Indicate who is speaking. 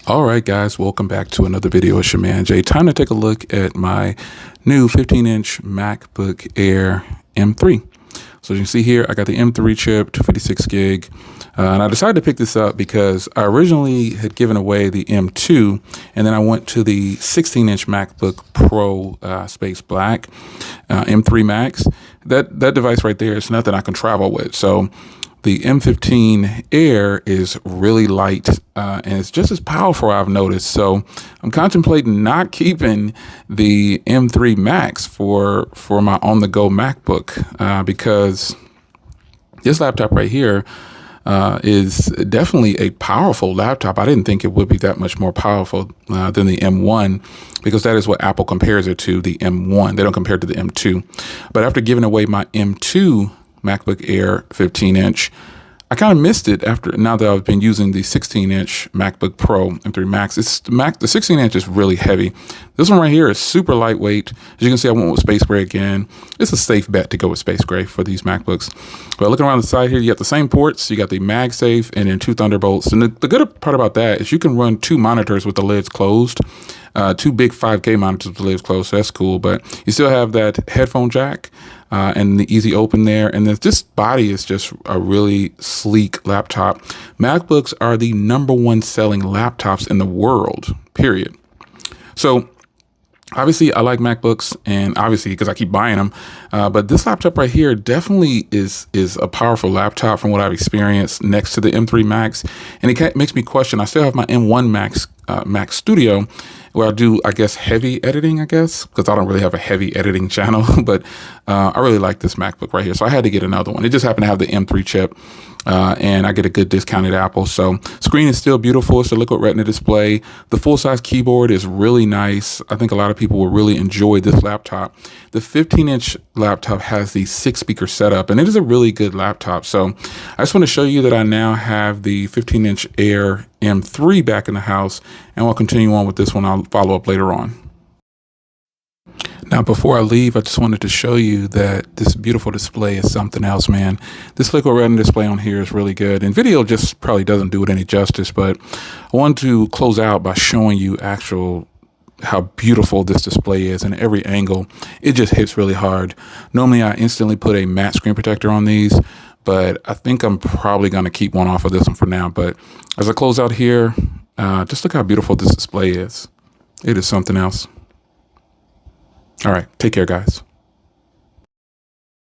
Speaker 1: All right, guys, welcome back to another video. It's your man Jay. Time to take a look at my new 15-inch MacBook Air M3. So as you can see here, I got the M3 chip, 256 gig, and I decided to pick this up because I originally had given away the M2, and then I went to the 16-inch MacBook Pro Space Black M3 Max. That device right there is nothing I can travel with. So the M15 Air is really light and it's just as powerful, I've noticed. So I'm contemplating not keeping the M3 Max for my on-the-go MacBook because this laptop right here is definitely a powerful laptop. I didn't think it would be that much more powerful than the M1 because that is what Apple compares it to, the M1. They don't compare it to the M2. But after giving away my M2 MacBook Air 15-inch, I kind of missed it now that I've been using the 16-inch MacBook Pro M3 Max. The 16-inch is really heavy. This one right here is super lightweight. As you can see, I went with Space Gray again. It's a safe bet to go with Space Gray for these MacBooks. But looking around the side here, you got the same ports. You got the MagSafe and then two Thunderbolts. And the good part about that is you can run two monitors with the lids closed. Two big 5K monitors with the lids closed, so that's cool. But you still have that headphone jack and the easy open there. And this body is just a really sleek laptop. MacBooks are the #1 selling laptops in the world, period. So obviously I like MacBooks, and obviously because I keep buying them, but this laptop right here definitely is a powerful laptop from what I've experienced next to the M3 Max. And it makes me question, I still have my M1 Mac Studio, where I do, I guess, heavy editing, because I don't really have a heavy editing channel, but I really like this MacBook right here. So I had to get another one. It just happened to have the M3 chip, and I get a good discount at Apple. So screen is still beautiful. It's a liquid retina display. The full-size keyboard is really nice. I think a lot of people will really enjoy this laptop. The 15-inch laptop has the 6-speaker setup, and it is a really good laptop. So I just want to show you that I now have the 15-inch Air M3 back in the house, and we'll continue on with this one. I'll follow up later on. Now, before I leave, I just wanted to show you that this beautiful display is something else, man. This liquid retina display on here is really good, and video just probably doesn't do it any justice, but I wanted to close out by showing you how beautiful this display is in every angle. It just hits really hard. Normally, I instantly put a matte screen protector on these, but I think I'm probably going to keep one off of this one for now. But as I close out here, just look how beautiful this display is. It is something else. All right, take care, guys.